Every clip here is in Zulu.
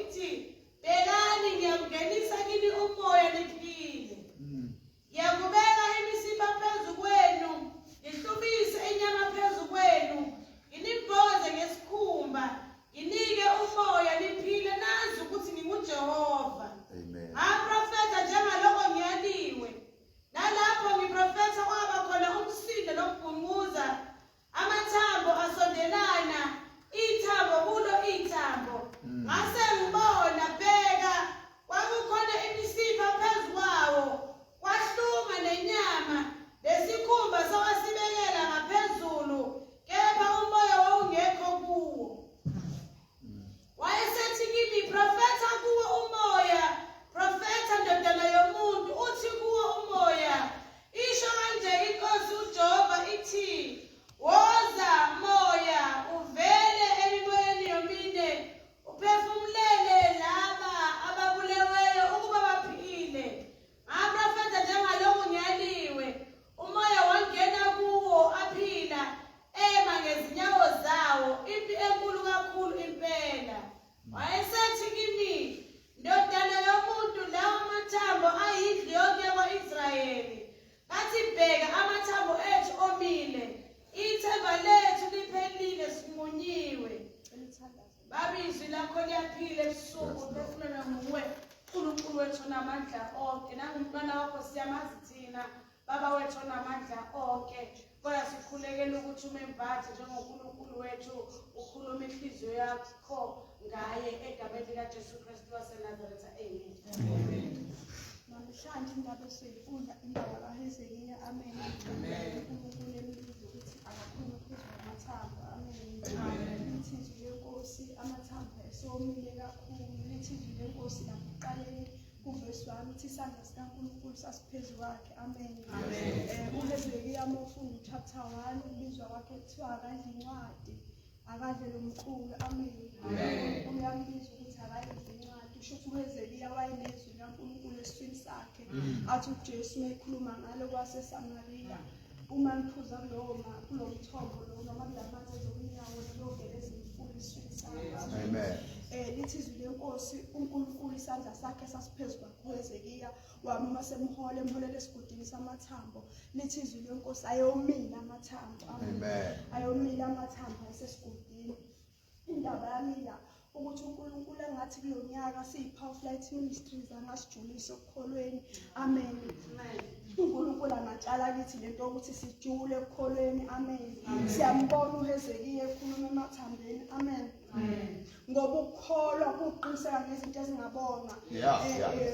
ithi bhekani ngiyamngenisa kini umoya niphile. Ngiyakubeka imisipha phezu kwenu, ngihlumise inyama phezu kwenu, nginibhoze ngesikhumba, nginike umoya niphile, nazi ukuthi nginguJehova. Amen. Ngaprofetha njengalokho ngiyaliwe. Nalapho ngiprofetha kwaba khona umsindo nokubhunguza, amathambo asondelana, ithambo kulo ithambo. Ngase ngibona bheka, kwakukhona imisipha phezu kwawo, kwahluma nenyama, lesikhumba sawasibekela ngaphezulu, kepha umoya wawungekho kuwo. Wayesethi kimi, profetha kuwo umoya, profetha ndodana yomuntu, uthi kuwo umoya, isho kanje inkosi uJehova ithi, woza moya, uvele emimoyeni yomine, uphefumulele laba ababuleweyo ukuba baphile. Ngaprofetha njengalokhu ngiyaliwe, umoya wangena kuwo aphila, ema ngezinyawo zawo, impi enkulu kakhulu impela. Wayesethi kimi, ndodana yomuntu, lawo amathambo ayidli yonke kwa-Israyeli. Ngathi bheka, amathambo ethu omile, ithemba lethu liphelile, simunyiwe. Babi izwi lakho liyaphila ebusuku, uphefumula nguwe, uNkulunkulu wethu onamandla onke. Nangumntwana wakho siyamazi thina, baba wethu onamandla onke. Kodwa sikhulekela ukuthi umembathe njengoNkulunkulu wethu, ukhulume inhliziyo yakho ngaye egameni likaJesu Kristu waseNazaretha. Amen. Namhlanje indaba esiyifunda indaba kaHezekiya. Amen. uNkulunkulu embiza ukuthi akakhulume phezu kwamathambo. Amen. Lithi izwi lenkosi, amathambo esomile kakhulu. Lithi izwi lenkosi nakuqaleni kuvesi 1 ithi isandla sikaNkulunkulu sasiphezu kwakhe. Amen. uHezekiya uma ufunda uchapter 1 ubizwa kwakhe kuthiwa akadle incwadi, akadle lo mqulu. Amen. Uyambiza ukuthi akadle incwadi. Usho ukuthi uHezekiya wayenezwi likaNkulunkulu esifini sakhe, athi uJesu mekhuluma ngalo kwaseSamariya, uma niphuza kulo mthombo lo, noma kulamanzi ezokunyawo liyogeleza imfula esifini sakhe. Amen. Lithi izwi lenkosi, uNkulunkulu isandla sakhe sasiphezu kwaHezekiya, wama emholele esigudini samathambo. Lithi izwi lenkosi, ayomile amathambo. Amen. Ayomile amathambo asesigudini. Indaba yamila ukuthi uNkulunkulu engathi kulo nyaka siyi-Powerflight Ministries angasijulisa ekukholweni. Amen. uNkulunkulu angatshala kithi lento ukuthi sijule ekukholweni. Amen. Siyambona uHezekiya ekhuluma emathambeni. Amen. Ngoba ukukholwa kuqiniseka ngezinto ezingabonwa.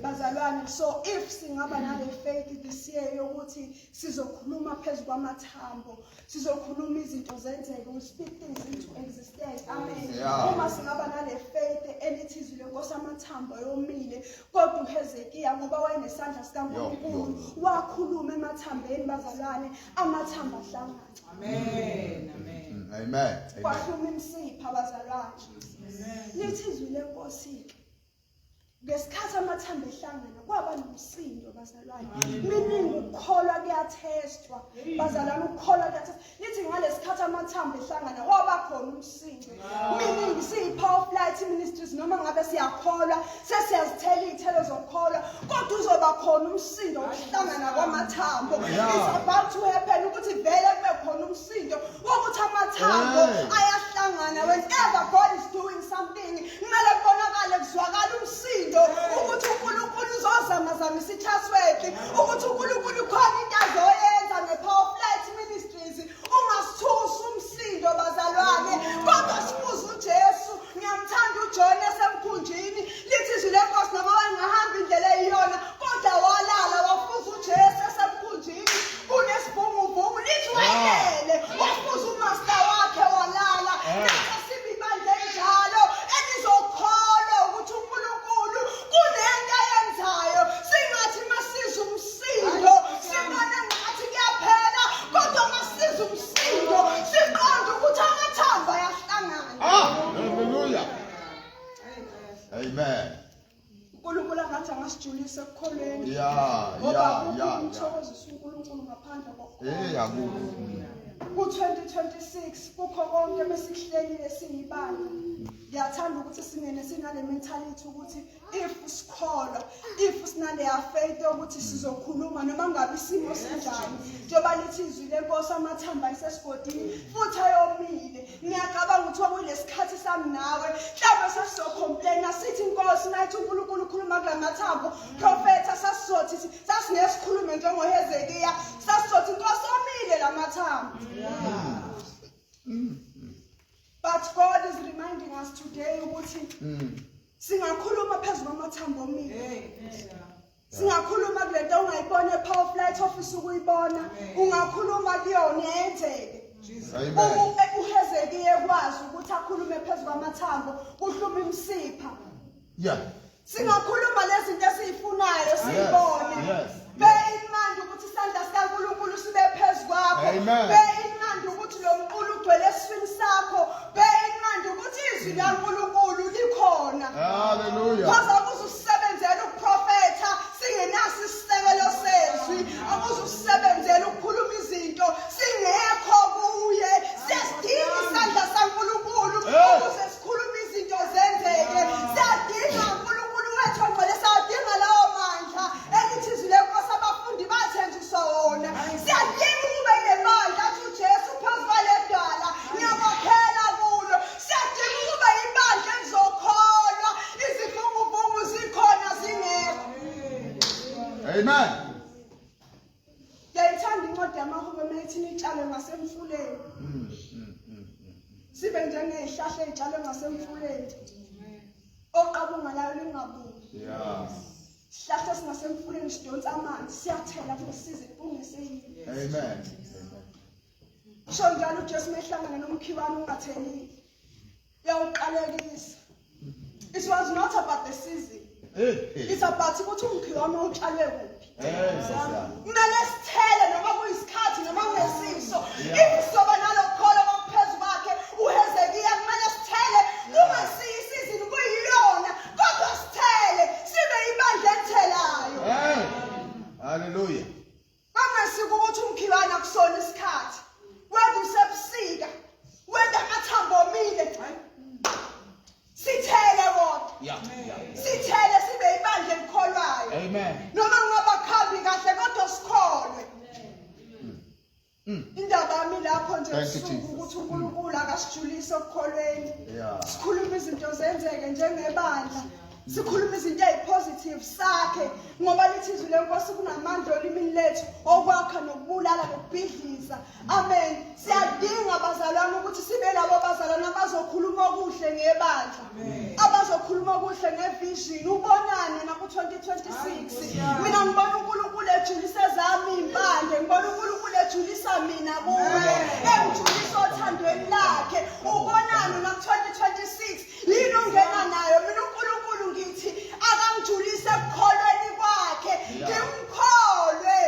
Bazalwane, so if singaba nale faith this year yokuthi sizokhuluma phezu kwamathambo, sizokhuluma izinto zenzeke, we speak things into existence. Amen. Uma singaba nale faith elithi izwi lenkosi amathambo yomile, kodwa uHezekiya ngoba wayenesandla sikaNkulunkulu wakhuluma emathambeni, bazalwane, amathambo ahlangana. Amen. Amen. Kwahluma imisipha, bazalwane. Lithi izwi lenkosi, ngesikhathi amathambo ehlangana kwaba nomsindo, bazalwane. Meaning ukukholwa kuyathestwa, bazalwane, ukukholwa kuyathestwa. Lithi ngalesikhathi amathambo ehlangana kwaba khona umsindo. Meaning siyi-Powerflight Ministries noma ngabe siyakholwa, sesiyazithela iy'thelo zokukholwa, kodwa uzoba khona umsindo ukuhlangana kwamathambo. It's about to happen ukuthi vele kube khona umsindo wokuthi amathambo ayahlangana. Whenever God is doing something, kumele kubonakale, kuzwakala umsindo ukuthi uNkulunkulu uzozamazamisa ithasweti, ukuthi uNkulunkulu khona into azoyenza nge-Powerflight Ministries. Ungasithusi umsindo, bazalwane, kodwa sibuze uJesu. Ngiyamthanda uJona esemkhunjini. Lithi izwi lenkosi, noma wayengahamba indlela eyiyona, kodwa walala wafuza uJesu esemkhunjini kunesivunguvungu. Lithi wayelele wafuza umaster wakhe walala. Sibe ibandla enjalo elizokholwa ukuthi uNkulunkulu kunento ayenzayo. Singathi masizwa umsindo sibone ngathi kuyaphela, kodwa masizwa umsindo siqonde ukuthi amathambo ayahlangana. Hallelujah. Amen. uNkulunkulu angathi angasijulisa ekukholweni. Yeah. Umthokozisa uNkulunkulu ngaphandle kokukholwa. ku-2026 kukho konke besikuhlelile siyibandla. Ngiyathanda ukuthi singene sinale mentality ukuthi if sikholwa, if sinaleya faith ukuthi sizokhuluma noma ngabe isimo sinjani. Njengoba lithi izwi lenkosi amathamba ayisesigodini futhi ayomile. Ngiyacabanga ukuthi kulesikhathi sami nawe mhlawumbe sasizocomplaina sithi inkosi nathi uNkulunkulu ukhuluma kula mathambo. Prophet sasizothi sasingesikhulume njengoHezekiya sasizothi inkosi omile la mathambo. But God is reminding us today ukuthi singakhuluma phezulu kwamathambo omile. Singakhuluma kulento ongayibona ePower Flight Office ukuyibona, ungakhuluma kuyona yenzeke. Amen. uHezekiya ekwazi ukuthi akhulume phezulu kwamathambo kuhluma imsipha. Yeah. Singakhuluma lezi zinto esizifunayo sibone. Yes. Be imandi ukuthi isandla sikaNkulunkulu sibe phezulu kwakho. Amen. Be imandi ukuthi lo mqulu ugcwele esifini sakho. Be imandi ukuthi izwi laNkulunkulu likhona. Hallelujah. Because akuzusebenzela ukuprofetha singenaso isisekelo sezwi, akuzusebenzela ukukhuluma izinto singekho kuye. Siyadinga isandla saNkulunkulu ukuze sikhulume izinto zenzeke. Siyadinga uNkulunkulu wethu ongcwele, siyadinga lawo mandla elithi izwi lenkosi abafundi bathenjiswa wona. Siyadinga ukube nemandla athi uJesu phezu kwaledwala ngiyabokhela kulo. Siyadinga ukube ibandla elizokholwa izivunguvungu zikhona zingekho. Amen. Ngiyayithanda incwadi yamaHubo methi nitshale ngasemfuleni. Sibe njengezihlahla ezitshalwe ngasemfuleni. Oqabunga layo lingabuni. Yeah. Isihlahla singasemfuleni sidonsa amanzi siyathela futhi sizibungise yini. Amen. Sho njalo uJesu mehlangana nomkhiwane ungathelile. Uyawuqalekisa. It was not about the season. It's about ukuthi umkhiwane utshalwe kuphi. Kumele sithele noma kuyisikhathi noma kungesiso. If soba nalokholo kokuphezu kwakhe uHezekiya kumele sithele kungesiyo isizini kuyiyona kodwa sithele sibe ibandla elithelayo. Hallelujah. Bangasiko ukuthi umkhiwane akusona isikhathi. Wena usebusika, wena amathambo omile. Sithele kodwa. Yeah. Sithele sibe ibandla elikholwayo. Amen. Noma ngingabakhambi kahle kodwa sikholwe. Indaba yami lapho nje Thank you, usuku Jesus. ukuthi uNkulunkulu akasijulise okukholweni. Yeah. Sikhuluma izinto zenzeke njengebandla. Sikhuluma izinto ezipositive sakhe ngoba lithi izwi lenkosi kunamandla olimini lethu okwakha nokubulala nokubhidliza. Amen. Siyadinga abazalwane ukuthi sibe labo bazalwane abazokhuluma okuhle ngebandla. Abazokhuluma okuhle ngevision. Ubonane na ku-2026. Mina ngibona uNkulunkulu ejulise zami impande, ngibona uNkulunkulu ejulisa mina kuwe. Engijulisa othandweni lakhe. Ubonane na ku-2026. Yini ungena nayo? Mina uNkulunkulu ngithi akangijulise ekukholweni kwakhe. Ngimkholwe.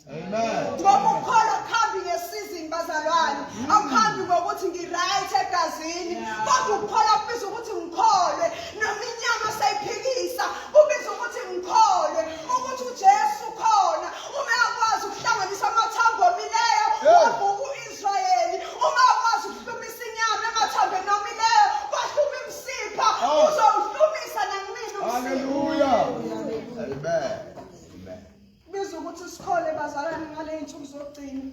Amen. Ngoba ukholwa akhambi ngesizini bazalwane. Akhambi ngokuthi ngiright egazini. Kodwa ukukholwa kubiza ukuthi ngikholwe. Noma inyama sayiphikisa ubiza ukuthi ngikholwe. Ukuthi uJesu khona. Uma akwazi ukuhlanganisa amathambo omileyo wavuka uIsrayeli. Uma akwazi ukuhlumisa inyama emathambeni omileyo wahluma imsipha. Uzowuhlumisa namina umsipha. Hallelujah. Amen. Biza ukuthi sikhole bazalwane ngale zinsuku zokugcina.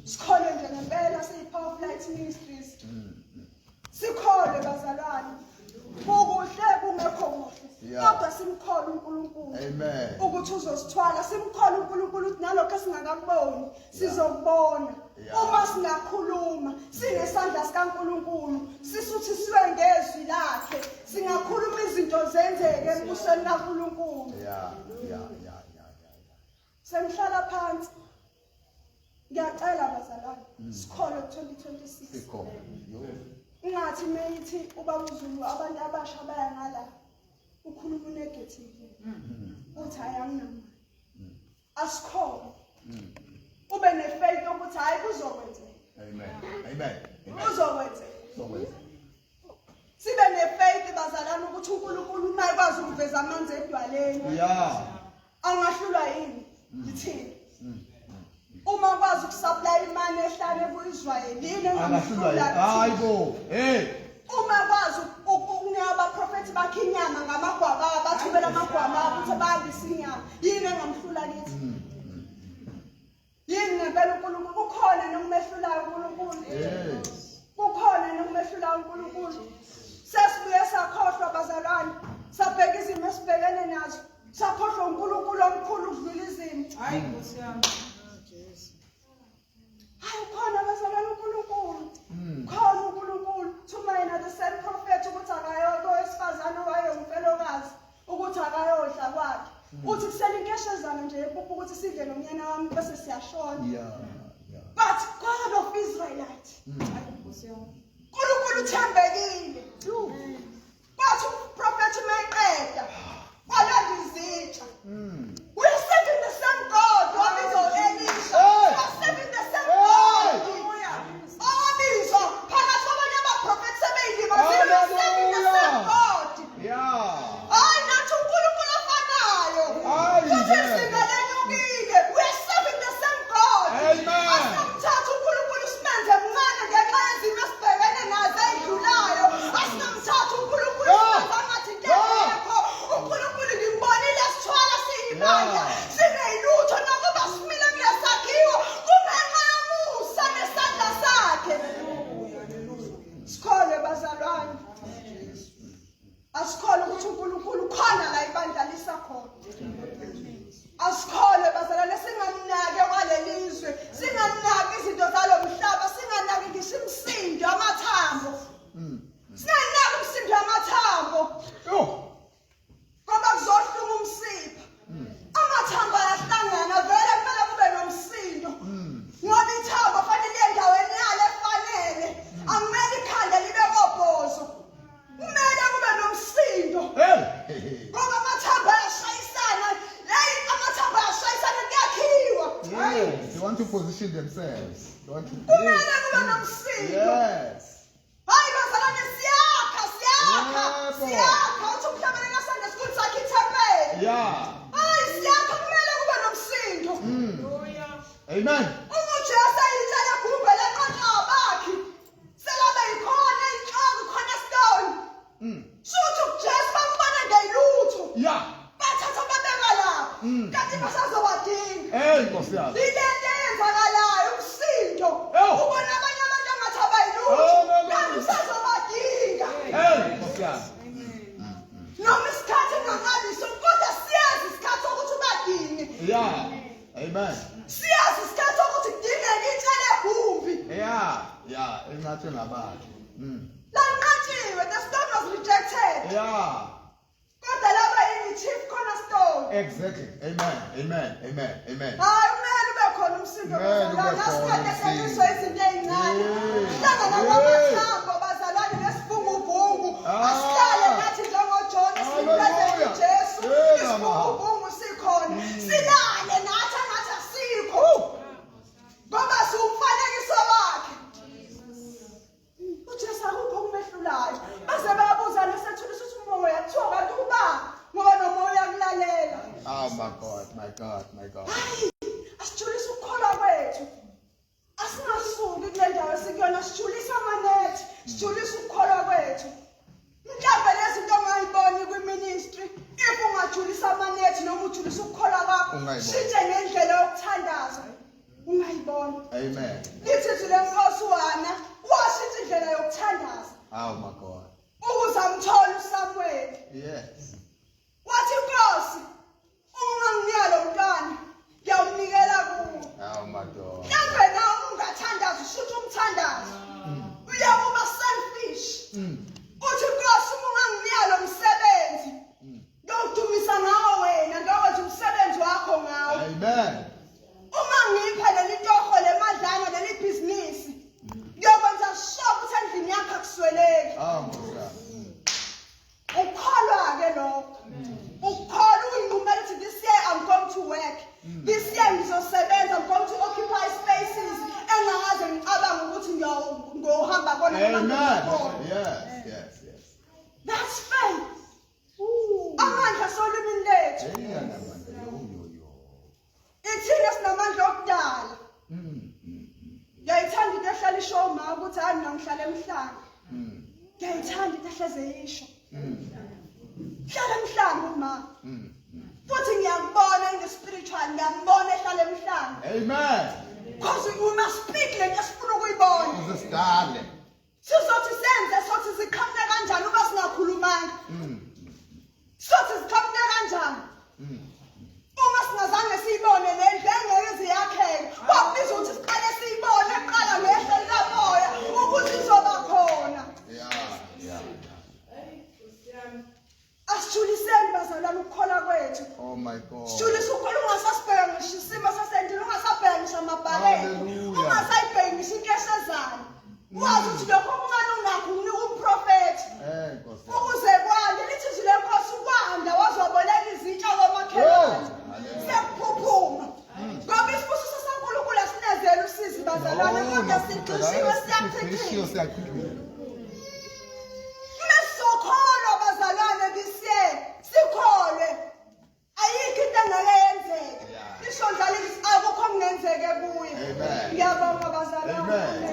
Sikhole nje ngempela siyiPower Flight Ministries. Sikhole bazalwane. Kukuhle kungekho kuhle. Kodwa simkhole uNkulunkulu. Amen. Ukuthi uzosithwala simkhole uNkulunkulu ukuthi nalokho singakaboni sizokubona. Uma singakhuluma sinesandla sikaNkulunkulu sisuthisiwe ngezwi lakhe singakhuluma izinto zenzeke embusweni kaNkulunkulu. Yeah. Sengihlala phansi. Ngiyacela bazalwane sikhole 2026. Ingathi meyithi uba uZulu abantu abasha baya ngala ukhuluma negative. Uthi ayanginamali. Asikhole. Ube nefaith ukuthi hayi kuzokwenzeka. Amen. Kuzokwenzeka. Sibe nefaith bazalwane ukuthi uNkulunkulu uma ekwazi ukuveza amanzi edwaleni. Yeah. Angahlulwa yini? Lithini? Uma kwazi ukusupply imali ehlale ku-Israyeli yini Angahlulwa engamhlula yini? Hayibo. Hey. uma kwazi ukunika abaprofethi bakhe inyama ngamagwaba bathubela amagwaba ukuthi bahambise inyama yini engamhlula kithi yini ngempela uNkulunkulu kukhona nokumehlulayo uNkulunkulu kukhona nokumehlulayo uNkulunkulu sesibuye sakhohlwa bazalwane sabheka izimo esibhekene nazo sakhohlwa uNkulunkulu omkhulu ukudlula izimo Hayi Nkosi yami. hayi khona bazalwane uNkulunkulu khona uNkulunkulu thumayina the same prophet ukuthi akayodwa owesifazane owayengumfelokazi ukuthi akayodla kwakhe uthi kusela inkeshezana nje yempuphu ukuthi sidle nomnyana wami bese siyashona but God of Israelite Hayi Nkosi yami. uNkulunkulu uthembekile bathi uprofethi mayiqeda walanda izitsha we are serving the same God wabizo Elisha we are serving the same God owabizo phakathi kwabanye abaprofethi sebeyilima we are serving the same God hayi nathi uNkulunkulu ofanayo futhi singalenyukile we are serving the same God asinamthatha uNkulunkulu simenze mncane ngenxa yezimo esibhekene nazo ey'dlulayo asinamthatha uNkulunkulu simenze angathi into engekho uNkulunkulu ngimbonile sithwala siyibandla sineyilutho nokuba simile kulesakhiwo kungenxa yomusa nesandla sakhe sikholwe bazalwane asikholwe ukuthi uNkulunkulu khona la ibandla lisakhona asikholwe bazalwane singamnake kwalelizwe singanaki izinto zalo mhlaba singanaki ngisho imisindo amathambo singanaki umsindo amathambo ngoba kuzohluma umsipha amathambo ayahlangana vele kumele kube nomsindo ngoba ithambo fanele endaweni yalo efanele akumele ikhanda libe kobhozo kumele kube nomsindo ngoba amathambo ayashayisana amathambo ayashayisana kuyakhiwa They want to position themselves. They want to kumele kube nomsindo hayi bazalwane siyakha uthi umhlabeleka sande sikhulu sakhe ithempeli hayi siyakha kumele kube nomsindo Amen. umuthi asayitshela egumbele eqoqa bakhe selabe yikhona inhloko khona stone suthi uJesu bambona ngeyilutho bathatha babeka lapho kanti basazobadinga Nkosi yami. ilento eyenzakalayo umsindo ubona abanye abantu angathi abayilutho kanti usazobadinga Nkosi yami. noma isikhathi engakabiso kodwa siyazi isikhathi sokuthi ubadinge Amen. siyazi isikhathi sokuthi kudingeka itshele egumbi Engathi ngabantu. lanqatshiwe the stone was rejected kodwa laba yini chief cornerstone Exactly. Amen. hayi kumele ube khona umsindo bazalwane asikade eseniswa izinto ey'ncane hlangana kwamathambo bazalwane nesivunguvungu asihlale nathi njengojona simphezele uJesu isivunguvungu sikhona silale nathi angathi asikho ngoba siwumfanekiso wakhe uJesu akukho okumehlulayo baze bayabuza nesethulisa ukuthi umoya kuthiwa kanti uba ngoba nomoya kulalela Oh my God. hayi asijulise ukukholwa kwethu asingasuki kule ndawo esikuyona sijulise amanethi sijulise ukukholwa kwethu mhlawumbe lezi zinto ongayiboni kwi-ministry if ungajulisa amanethi noma ujulise ukukholwa kwakho shintshe ngendlela yokuthandaza ungayibona Amen. lithi izwi lenkosi wana washintsha indlela yokuthandaza Oh my God. ukuze amthole uSamuel Yes. wathi Nkosi unganginika lo mntwana ngiyawunikela kuwe Oh my God. mhlawumbe nawe ungathandaza ushuthi umthandaza uyakuba selfish uthi Nkosi unganginika lo msebenzi ngiyawudumisa ngawo wena ngiyokwenza umsebenzi wakho ngawo Amen. uma ngipha leli torho lemadlana leli bhizinisi ngiyokwenza sure ukuthi endlini yakho akusweleki Oh my God. ukholwa-ke lokho ukholwa uyinqumela ukuthi this year I'm going to work this year ngizosebenza I'm going to occupy spaces engakaze ngicabanga ukuthi ngiyohamba kona Amen. Yes. that's faith amandla solimini lethu ithina sinamandla okudala hleze yisho hlala emhlanga uma futhi ngiyakubona nge-spiritual ngiyambona ehlala emhlanga Amen. because we must speak lento esifuna ukuyibona Jesus darling. sizothi senze sothi ziqhamuke kanjani uma singakhulumanga sothi ziqhamuke kanjani uma singazange siyibone lento engeke ziyakheke kwakubiza ukuthi siqale siyibone kuqala ngehlo likamoya ukuthi izoba khona Yeah. asijuliseni bazalwane ukukholwa kwethu Oh my God. sijulisa ukukholwa ungasasibheka ngisho isimo sasendlini ungasabheka ngisho amabhaleni Hallelujah. ungasayibheki ngisho into esezayo wazi ukuthi lokho okuncane unakho unika umprofethi Nkosi. ukuze kwande lithi izwi lenkosi kwanda wazoboleka izitsha komakhelwane sekuphuphuma ngoba isibusiso sankulunkulu asinezeli usizi bazalwane kodwa sigxishiwe siyachithisa mesokholwa bazalwane bise sikholwe ayikho into engeke yenzeke isho njalo akukho okungenzeke kuye Amen. ngiyabonga bazalwane Amen.